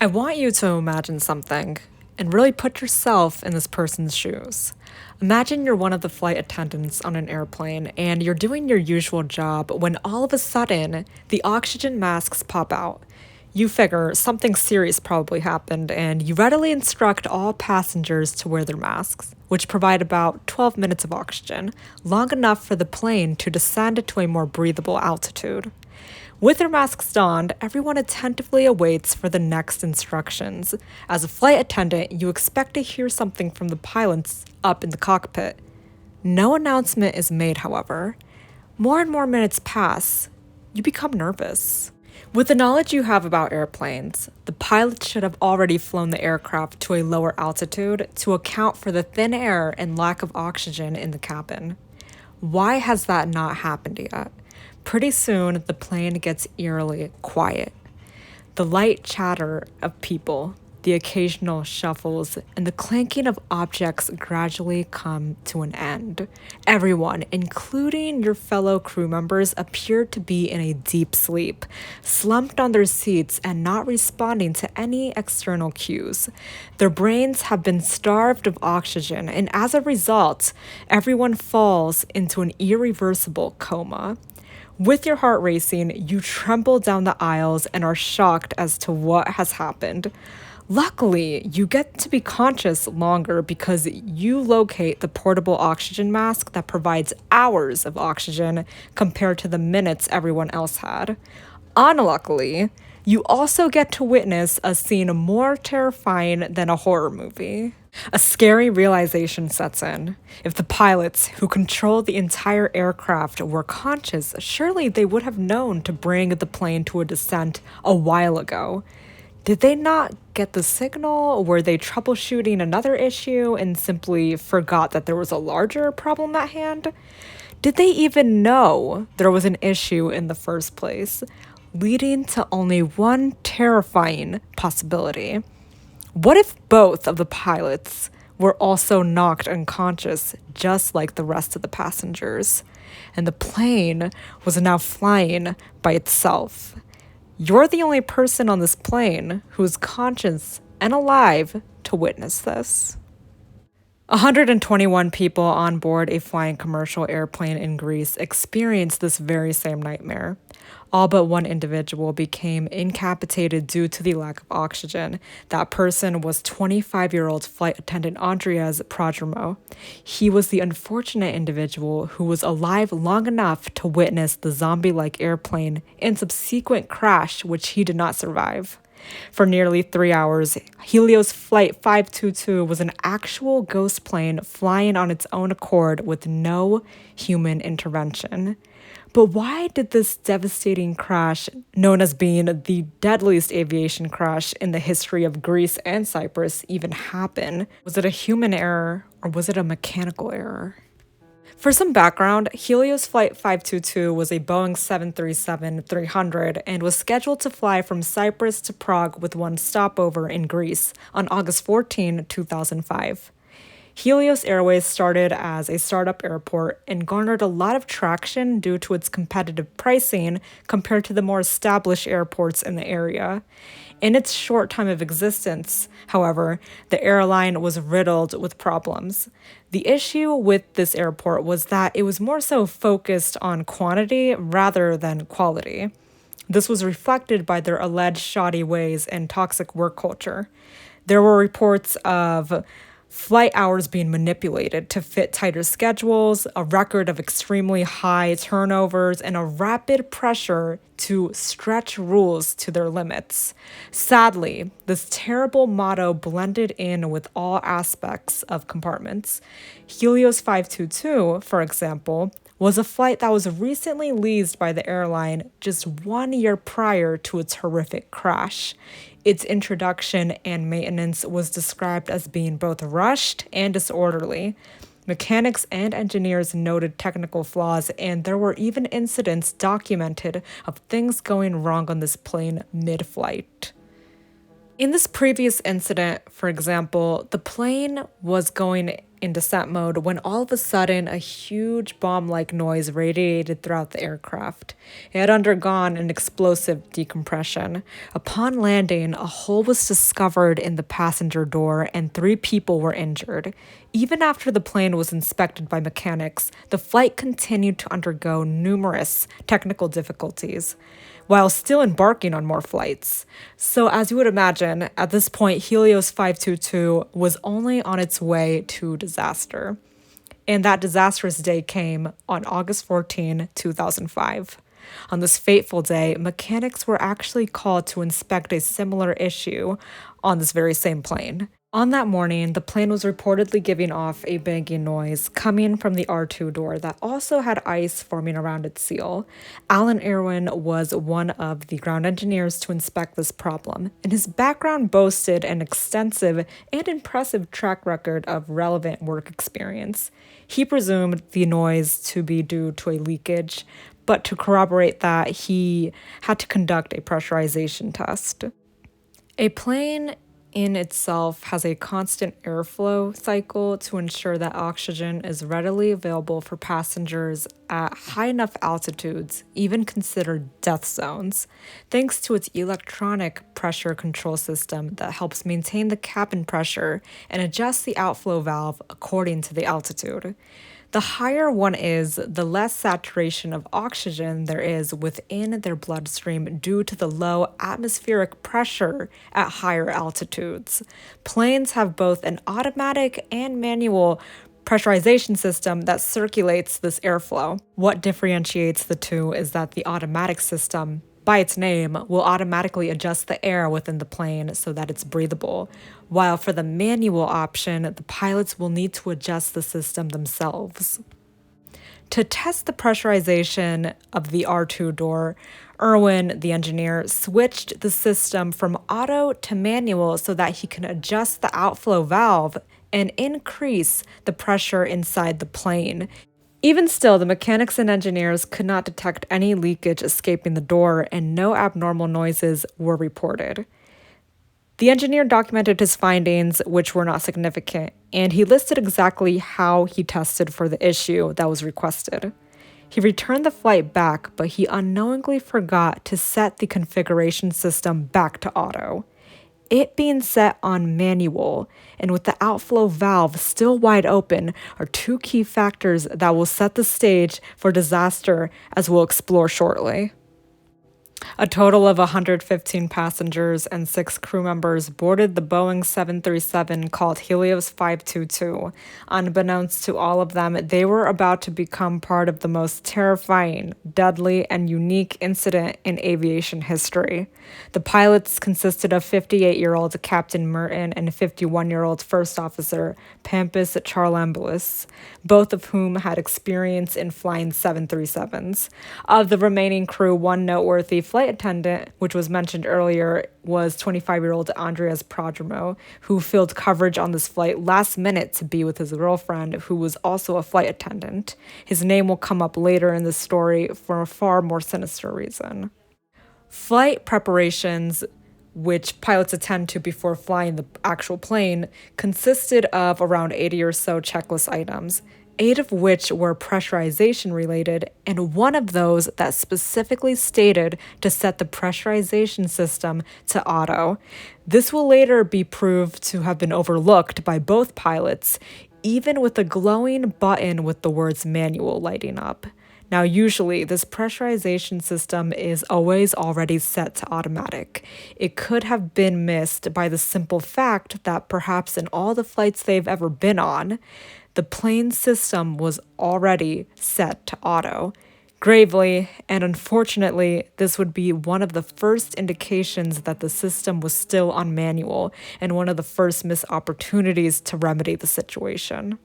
I want you to imagine something and really put yourself in this person's shoes. Imagine you're one of the flight attendants on an airplane and you're doing your usual job when all of a sudden the oxygen masks pop out. You figure something serious probably happened and you readily instruct all passengers to wear their masks, which provide about 12 minutes of oxygen, long enough for the plane to descend to a more breathable altitude. With their masks donned, everyone attentively awaits for the next instructions. As a flight attendant, you expect to hear something from the pilots up in the cockpit. No announcement is made, however. More and more minutes pass. You become nervous. With the knowledge you have about airplanes, the pilots should have already flown the aircraft to a lower altitude to account for the thin air and lack of oxygen in the cabin. Why has that not happened yet? Pretty soon, the plane gets eerily quiet. The light chatter of people, the occasional shuffles, and the clanking of objects gradually come to an end. Everyone, including your fellow crew members, appear to be in a deep sleep, slumped on their seats and not responding to any external cues. Their brains have been starved of oxygen, and as a result, everyone falls into an irreversible coma. With your heart racing, you tremble down the aisles and are shocked as to what has happened. Luckily, you get to be conscious longer because you locate the portable oxygen mask that provides hours of oxygen compared to the minutes everyone else had. Unluckily, you also get to witness a scene more terrifying than a horror movie. A scary realization sets in. If the pilots who control the entire aircraft were conscious, surely they would have known to bring the plane to a descent a while ago. Did they not get the signal? Were they troubleshooting another issue and simply forgot that there was a larger problem at hand? Did they even know there was an issue in the first place, leading to only one terrifying possibility? What if both of the pilots were also knocked unconscious, just like the rest of the passengers, and the plane was now flying by itself? You're the only person on this plane who is conscious and alive to witness this. 121 people on board a flying commercial airplane in Greece experienced this very same nightmare. All but one individual became incapacitated due to the lack of oxygen. That person was 25-year-old flight attendant Andreas Prodromo. He was the unfortunate individual who was alive long enough to witness the zombie-like airplane and subsequent crash, which he did not survive. For nearly 3 hours, Helios Flight 522 was an actual ghost plane flying on its own accord with no human intervention. But why did this devastating crash, known as being the deadliest aviation crash in the history of Greece and Cyprus, even happen? Was it a human error or was it a mechanical error? For some background, Helios Flight 522 was a Boeing 737-300 and was scheduled to fly from Cyprus to Prague with one stopover in Greece on August 14, 2005. Helios Airways started as a startup airport and garnered a lot of traction due to its competitive pricing compared to the more established airports in the area. In its short time of existence, however, the airline was riddled with problems. The issue with this airport was that it was more so focused on quantity rather than quality. This was reflected by their alleged shoddy ways and toxic work culture. There were reports of flight hours being manipulated to fit tighter schedules, a record of extremely high turnovers, and a rapid pressure to stretch rules to their limits. Sadly, this terrible motto blended in with all aspects of compartments. Helios 522, for example, was a flight that was recently leased by the airline just 1 year prior to its horrific crash. Its introduction and maintenance was described as being both rushed and disorderly. Mechanics and engineers noted technical flaws, and there were even incidents documented of things going wrong on this plane mid-flight. In this previous incident, for example, the plane was going in descent mode when all of a sudden a huge bomb-like noise radiated throughout the aircraft. It had undergone an explosive decompression. Upon landing, a hole was discovered in the passenger door and 3 people were injured. Even after the plane was inspected by mechanics, the flight continued to undergo numerous technical difficulties, while still embarking on more flights. So as you would imagine, at this point, Helios 522 was only on its way to disaster. And that disastrous day came on August 14, 2005. On this fateful day, mechanics were actually called to inspect a similar issue on this very same plane. On that morning, the plane was reportedly giving off a banging noise coming from the R2 door that also had ice forming around its seal. Alan Irwin was one of the ground engineers to inspect this problem, and his background boasted an extensive and impressive track record of relevant work experience. He presumed the noise to be due to a leakage, but to corroborate that, he had to conduct a pressurization test. A plane in itself has a constant airflow cycle to ensure that oxygen is readily available for passengers at high enough altitudes, even considered death zones, thanks to its electronic pressure control system that helps maintain the cabin pressure and adjust the outflow valve according to the altitude. The higher one is, the less saturation of oxygen there is within their bloodstream due to the low atmospheric pressure at higher altitudes. Planes have both an automatic and manual pressurization system that circulates this airflow. What differentiates the two is that the automatic system, by its name, will automatically adjust the air within the plane so that it's breathable, while for the manual option, the pilots will need to adjust the system themselves. To test the pressurization of the R2 door, Irwin, the engineer, switched the system from auto to manual so that he can adjust the outflow valve and increase the pressure inside the plane. Even still, the mechanics and engineers could not detect any leakage escaping the door, and no abnormal noises were reported. The engineer documented his findings, which were not significant, and he listed exactly how he tested for the issue that was requested. He returned the flight back, but he unknowingly forgot to set the configuration system back to auto. It being set on manual and with the outflow valve still wide open are 2 key factors that will set the stage for disaster, as we'll explore shortly. A total of 115 passengers and 6 crew members boarded the Boeing 737 called Helios 522. Unbeknownst to all of them, they were about to become part of the most terrifying, deadly, and unique incident in aviation history. The pilots consisted of 58-year-old Captain Merton and 51-year-old First Officer Pampus Charlambulis, both of whom had experience in flying 737s. Of the remaining crew, one noteworthy flight attendant, which was mentioned earlier, was 25-year-old Andreas Prodromou, who filled coverage on this flight last minute to be with his girlfriend, who was also a flight attendant. His name will come up later in the story for a far more sinister reason. Flight preparations, which pilots attend to before flying the actual plane, consisted of around 80 or so checklist items, 8 of which were pressurization related, and one of those that specifically stated to set the pressurization system to auto. This will later be proved to have been overlooked by both pilots, even with a glowing button with the words manual lighting up. Now, usually, this pressurization system is always already set to automatic. It could have been missed by the simple fact that perhaps in all the flights they've ever been on, the plane's system was already set to auto. Gravely, and unfortunately, this would be one of the first indications that the system was still on manual, and one of the first missed opportunities to remedy the situation.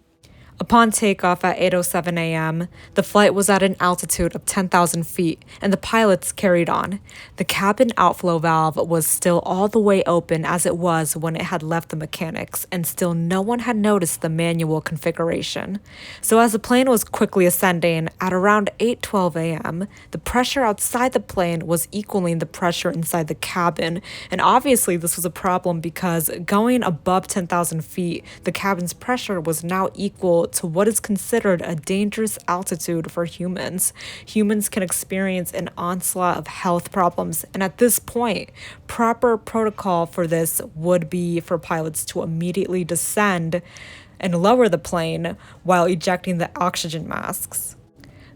Upon takeoff at 8:07 a.m., the flight was at an altitude of 10,000 feet, and the pilots carried on. The cabin outflow valve was still all the way open as it was when it had left the mechanics, and still no one had noticed the manual configuration. So as the plane was quickly ascending, at around 8:12 a.m., the pressure outside the plane was equaling the pressure inside the cabin, and obviously this was a problem because going above 10,000 feet, the cabin's pressure was now equal to what is considered a dangerous altitude for humans. Humans can experience an onslaught of health problems, and at this point, proper protocol for this would be for pilots to immediately descend and lower the plane while ejecting the oxygen masks.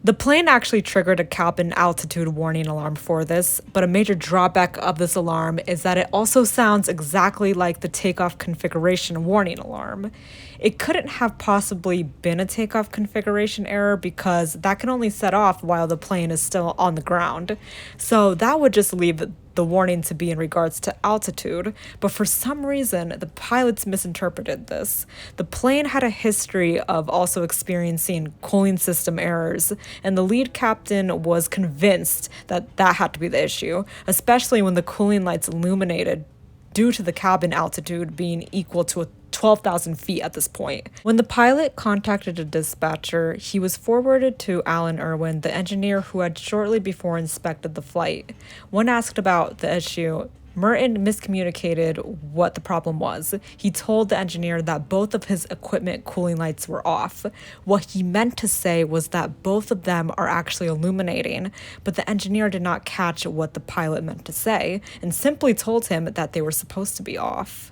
The plane actually triggered a cabin altitude warning alarm for this, but a major drawback of this alarm is that it also sounds exactly like the takeoff configuration warning alarm. It couldn't have possibly been a takeoff configuration error because that can only set off while the plane is still on the ground. So that would just leave the warning to be in regards to altitude, but for some reason, the pilots misinterpreted this. The plane had a history of also experiencing cooling system errors, and the lead captain was convinced that that had to be the issue, especially when the cooling lights illuminated due to the cabin altitude being equal to 12,000 feet at this point. When the pilot contacted a dispatcher, he was forwarded to Alan Irwin, the engineer who had shortly before inspected the flight. When asked about the issue, Merton miscommunicated what the problem was. He told the engineer that both of his equipment cooling lights were off. What he meant to say was that both of them are actually illuminating, but the engineer did not catch what the pilot meant to say and simply told him that they were supposed to be off.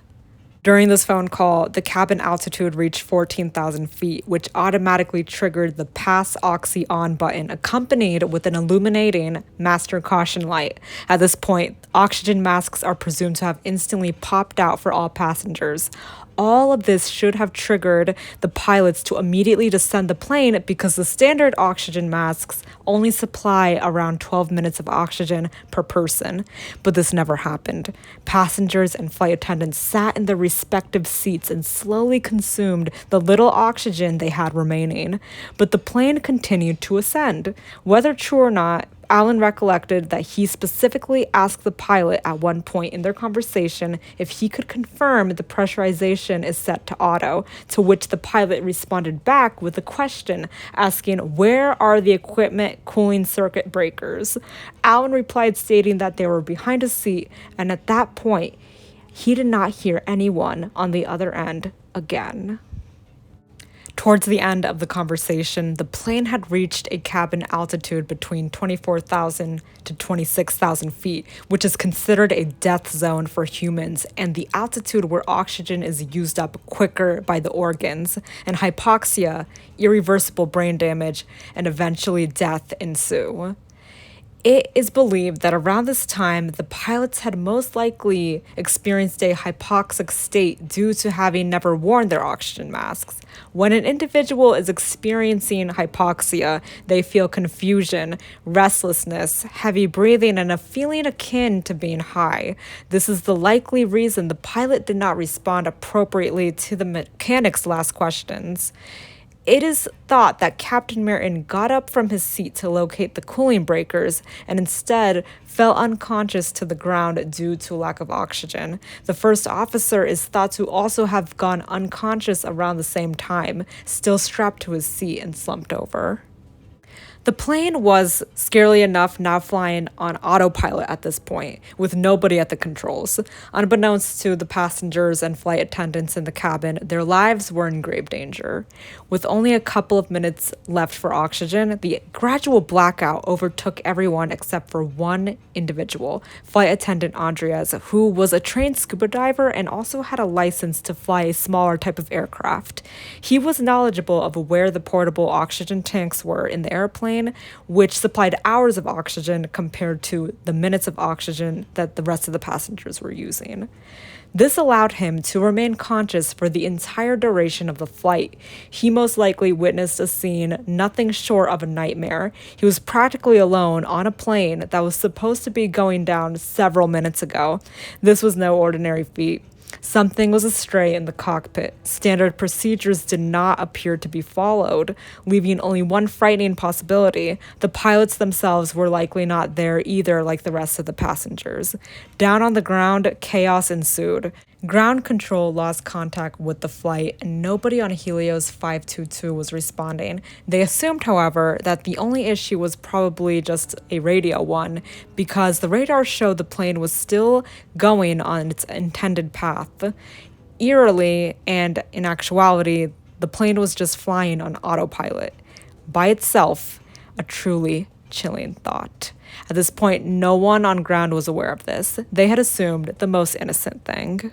During this phone call, the cabin altitude reached 14,000 feet, which automatically triggered the Pass Oxy On button, accompanied with an illuminating master caution light. At this point, oxygen masks are presumed to have instantly popped out for all passengers. All of this should have triggered the pilots to immediately descend the plane because the standard oxygen masks only supply around 12 minutes of oxygen per person. But this never happened. Passengers and flight attendants sat in their respective seats and slowly consumed the little oxygen they had remaining. But the plane continued to ascend. Whether true or not, Alan recollected that he specifically asked the pilot at one point in their conversation if he could confirm the pressurization is set to auto, to which the pilot responded back with a question asking, "Where are the equipment cooling circuit breakers?" Alan replied stating that they were behind his seat, and at that point, he did not hear anyone on the other end again. Towards the end of the conversation, the plane had reached a cabin altitude between 24,000 to 26,000 feet, which is considered a death zone for humans, and the altitude where oxygen is used up quicker by the organs, and hypoxia, irreversible brain damage, and eventually death ensue. It is believed that around this time, the pilots had most likely experienced a hypoxic state due to having never worn their oxygen masks. When an individual is experiencing hypoxia, they feel confusion, restlessness, heavy breathing, and a feeling akin to being high. This is the likely reason the pilot did not respond appropriately to the mechanic's last questions. It is thought that Captain Merton got up from his seat to locate the cooling breakers and instead fell unconscious to the ground due to lack of oxygen. The first officer is thought to also have gone unconscious around the same time, still strapped to his seat and slumped over. The plane was, scarily enough, now flying on autopilot at this point, with nobody at the controls. Unbeknownst to the passengers and flight attendants in the cabin, their lives were in grave danger. With only a couple of minutes left for oxygen, the gradual blackout overtook everyone except for one individual, flight attendant Andreas, who was a trained scuba diver and also had a license to fly a smaller type of aircraft. He was knowledgeable of where the portable oxygen tanks were in the airplane, which supplied hours of oxygen compared to the minutes of oxygen that the rest of the passengers were using. This allowed him to remain conscious for the entire duration of the flight. He most likely witnessed a scene nothing short of a nightmare. He was practically alone on a plane that was supposed to be going down several minutes ago. This was no ordinary feat. Something was astray in the cockpit. Standard procedures did not appear to be followed, leaving only one frightening possibility. The pilots themselves were likely not there either, like the rest of the passengers. Down on the ground, chaos ensued. Ground control lost contact with the flight, and nobody on Helios 522 was responding. They assumed, however, that the only issue was probably just a radio one, because the radar showed the plane was still going on its intended path. Eerily, and in actuality, the plane was just flying on autopilot. By itself, a truly chilling thought. At this point, no one on ground was aware of this. They had assumed the most innocent thing.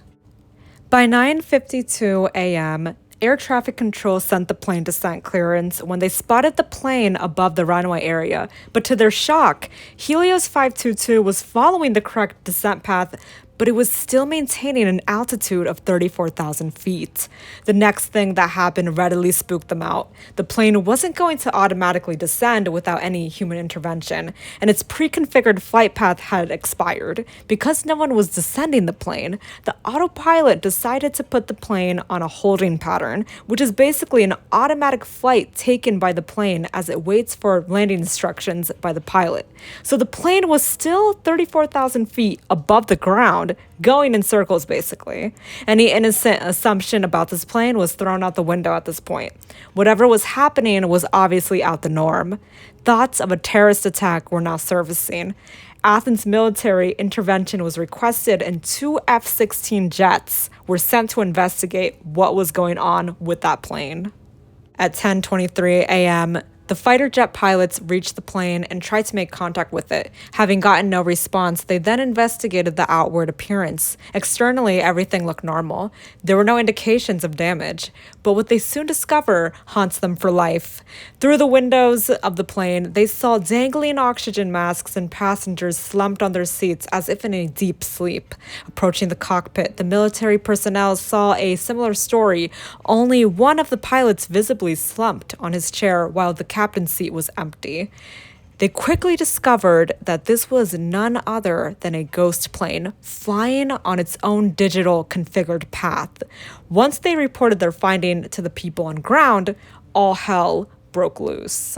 By 9:52 a.m., air traffic control sent the plane descent clearance when they spotted the plane above the runway area. But to their shock, Helios 522 was following the correct descent path, but it was still maintaining an altitude of 34,000 feet. The next thing that happened readily spooked them out. The plane wasn't going to automatically descend without any human intervention, and its pre-configured flight path had expired. Because no one was descending the plane, the autopilot decided to put the plane on a holding pattern, which is basically an automatic flight taken by the plane as it waits for landing instructions by the pilot. So the plane was still 34,000 feet above the ground, going in circles basically. Any innocent assumption about this plane was thrown out the window at this point. Whatever was happening was obviously out the norm. Thoughts of a terrorist attack were now surfacing. Athens military intervention was requested, and 2 F-16 jets were sent to investigate what was going on with that plane. At 10:23 a.m., the fighter jet pilots reached the plane and tried to make contact with it. Having gotten no response, they then investigated the outward appearance. Externally, everything looked normal. There were no indications of damage, but what they soon discover haunts them for life. Through the windows of the plane, they saw dangling oxygen masks and passengers slumped on their seats as if in a deep sleep. Approaching the cockpit, the military personnel saw a similar story. Only one of the pilots visibly slumped on his chair while the captain's seat was empty. They quickly discovered that this was none other than a ghost plane flying on its own digital configured path. Once they reported their finding to the people on ground, all hell broke loose.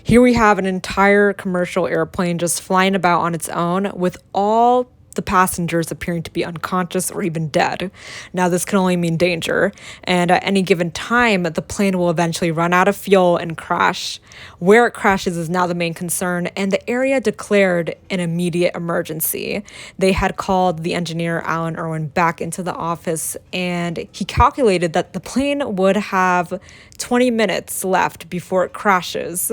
Here we have an entire commercial airplane just flying about on its own, with all the passengers appearing to be unconscious or even dead. Now, this can only mean danger, and at any given time, the plane will eventually run out of fuel and crash. Where it crashes is now the main concern, and the area declared an immediate emergency. They had called the engineer, Alan Irwin, back into the office, and he calculated that the plane would have 20 minutes left before it crashes.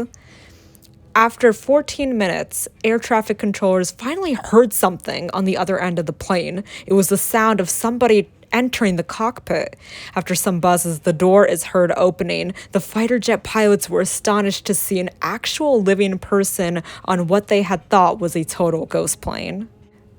After 14 minutes, air traffic controllers finally heard something on the other end of the plane. It was the sound of somebody entering the cockpit. After some buzzes, the door is heard opening. The fighter jet pilots were astonished to see an actual living person on what they had thought was a total ghost plane.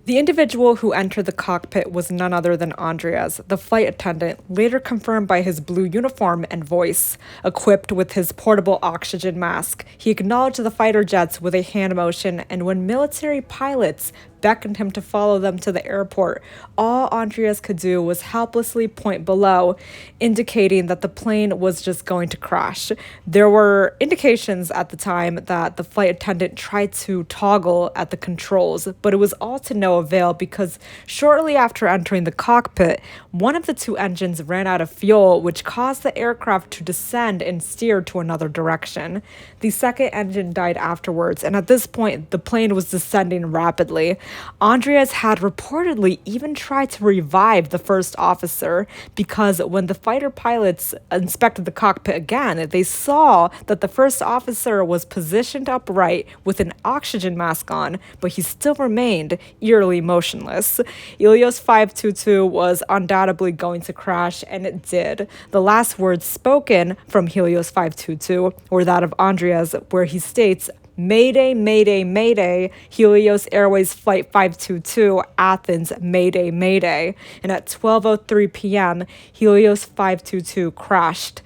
The individual who entered the cockpit was none other than Andreas, the flight attendant, later confirmed by his blue uniform and voice. Equipped with his portable oxygen mask, he acknowledged the fighter jets with a hand motion, and when military pilots beckoned him to follow them to the airport, all Andreas could do was helplessly point below, indicating that the plane was just going to crash. There were indications at the time that the flight attendant tried to toggle at the controls, but it was all to no avail because shortly after entering the cockpit, one of the two engines ran out of fuel, which caused the aircraft to descend and steer to another direction. The second engine died afterwards, and at this point, the plane was descending rapidly. Andreas had reportedly even tried to revive the first officer because when the fighter pilots inspected the cockpit again, they saw that the first officer was positioned upright with an oxygen mask on, but he still remained eerily motionless. Helios 522 was undoubtedly going to crash, and it did. The last words spoken from Helios 522 were that of Andreas, where he states, "Mayday, Mayday, Mayday, Helios Airways Flight 522, Athens, Mayday, Mayday." And at 12:03 p.m., Helios 522 crashed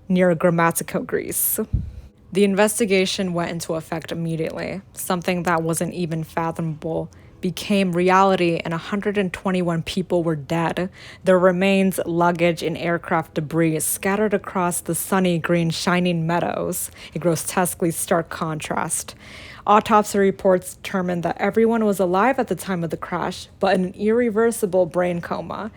near Grammatico, Greece. The investigation went into effect immediately, something that wasn't even fathomable became reality and 121 people were dead. Their remains, luggage, and aircraft debris scattered across the sunny, green, shining meadows, a grotesquely stark contrast. Autopsy reports determined that everyone was alive at the time of the crash, but in an irreversible brain coma.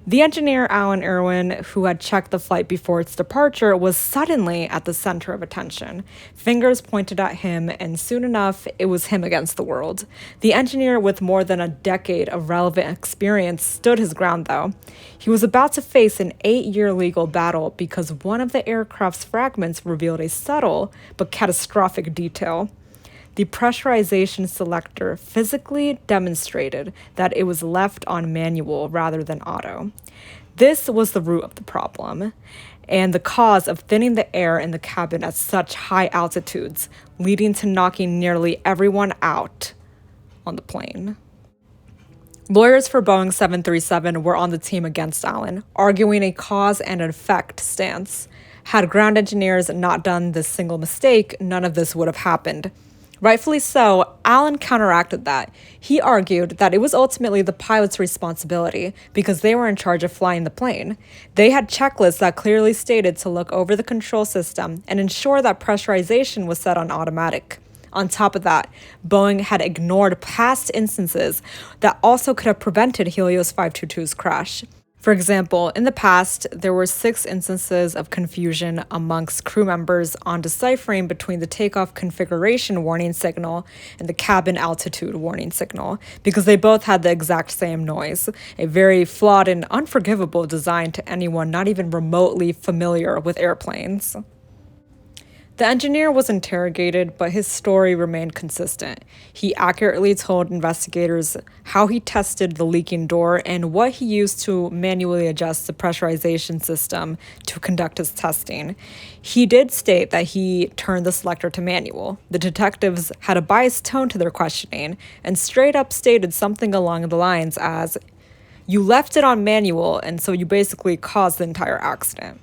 The engineer, Alan Irwin, who had checked the flight before its departure, was suddenly at the center of attention. Fingers pointed at him, and soon enough, it was him against the world. The engineer, with more than a decade of relevant experience, stood his ground, though. He was about to face an 8-year legal battle because one of the aircraft's fragments revealed a subtle but catastrophic detail. The pressurization selector physically demonstrated that it was left on manual rather than auto. This was the root of the problem and the cause of thinning the air in the cabin at such high altitudes, leading to knocking nearly everyone out on the plane. Lawyers for Boeing 737 were on the team against Allen, arguing a cause and effect stance. Had ground engineers not done this single mistake, none of this would have happened. Rightfully so, Allen counteracted that. He argued that it was ultimately the pilot's responsibility because they were in charge of flying the plane. They had checklists that clearly stated to look over the control system and ensure that pressurization was set on automatic. On top of that, Boeing had ignored past instances that also could have prevented Helios 522's crash. For example, in the past, there were 6 instances of confusion amongst crew members on deciphering between the takeoff configuration warning signal and the cabin altitude warning signal, because they both had the exact same noise, a very flawed and unforgivable design to anyone not even remotely familiar with airplanes. The engineer was interrogated, but his story remained consistent. He accurately told investigators how he tested the leaking door and what he used to manually adjust the pressurization system to conduct his testing. He did state that he turned the selector to manual. The detectives had a biased tone to their questioning and straight up stated something along the lines as, "You left it on manual, and so you basically caused the entire accident."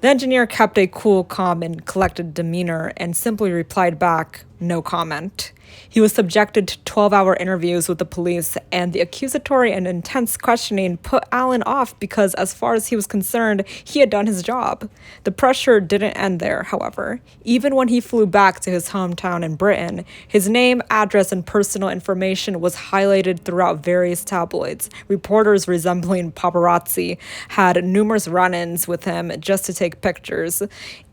The engineer kept a cool, calm, and collected demeanor and simply replied back, "No comment." He was subjected to 12-hour interviews with the police, and the accusatory and intense questioning put Allen off because, as far as he was concerned, he had done his job. The pressure didn't end there, however. Even when he flew back to his hometown in Britain, his name, address, and personal information was highlighted throughout various tabloids. Reporters resembling paparazzi had numerous run-ins with him just to take pictures.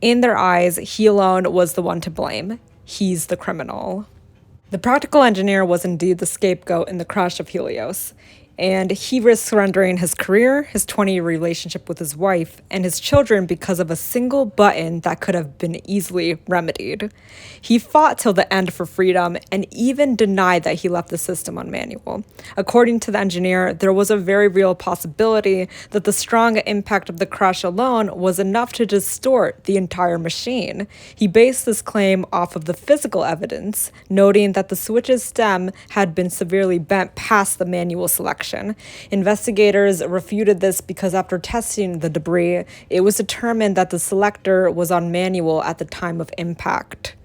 In their eyes, he alone was the one to blame. He's the criminal. The practical engineer was indeed the scapegoat in the crash of Helios, and he risked surrendering his career, his 20-year relationship with his wife, and his children because of a single button that could have been easily remedied. He fought till the end for freedom and even denied that he left the system on manual. According to the engineer, there was a very real possibility that the strong impact of the crash alone was enough to distort the entire machine. He based this claim off of the physical evidence, noting that the switch's stem had been severely bent past the manual selection. Investigators refuted this because after testing the debris, it was determined that the selector was on manual at the time of impact.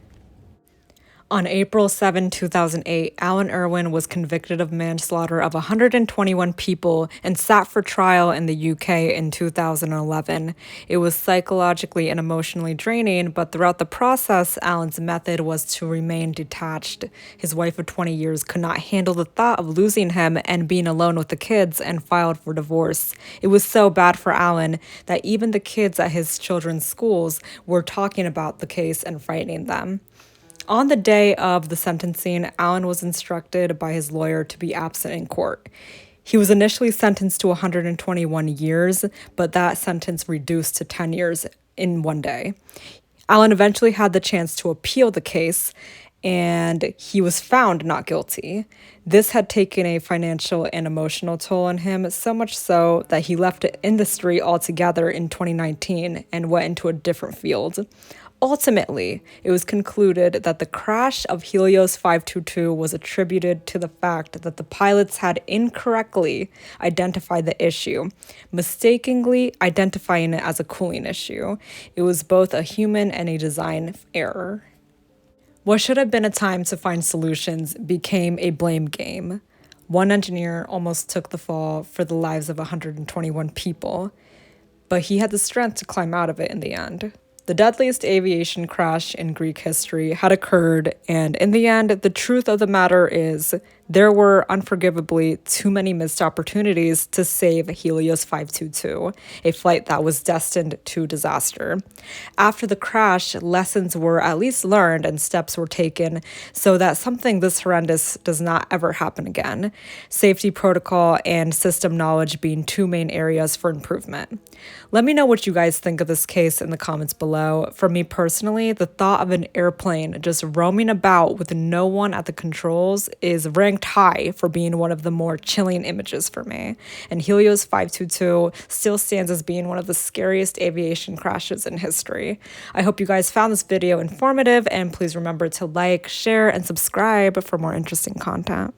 On April 7, 2008, Alan Irwin was convicted of manslaughter of 121 people and sat for trial in the UK in 2011. It was psychologically and emotionally draining, but throughout the process, Alan's method was to remain detached. His wife of 20 years could not handle the thought of losing him and being alone with the kids and filed for divorce. It was so bad for Alan that even the kids at his children's schools were talking about the case and frightening them. On the day of the sentencing, Allen was instructed by his lawyer to be absent in court. He was initially sentenced to 121 years, but that sentence reduced to 10 years in one day. Allen eventually had the chance to appeal the case, and he was found not guilty. This had taken a financial and emotional toll on him, so much so that he left the industry altogether in 2019 and went into a different field. Ultimately, it was concluded that the crash of Helios 522 was attributed to the fact that the pilots had incorrectly identified the issue, mistakenly identifying it as a cooling issue. It was both a human and a design error. What should have been a time to find solutions became a blame game. One engineer almost took the fall for the lives of 121 people, but he had the strength to climb out of it in the end. The deadliest aviation crash in Greek history had occurred, and in the end, the truth of the matter is there were unforgivably too many missed opportunities to save Helios 522, a flight that was destined to disaster. After the crash, lessons were at least learned and steps were taken so that something this horrendous does not ever happen again. Safety protocol and system knowledge being two main areas for improvement. Let me know what you guys think of this case in the comments below. For me personally, the thought of an airplane just roaming about with no one at the controls is ranked high for being one of the more chilling images for me. And Helios 522 still stands as being one of the scariest aviation crashes in history. I hope you guys found this video informative, and please remember to like, share, and subscribe for more interesting content.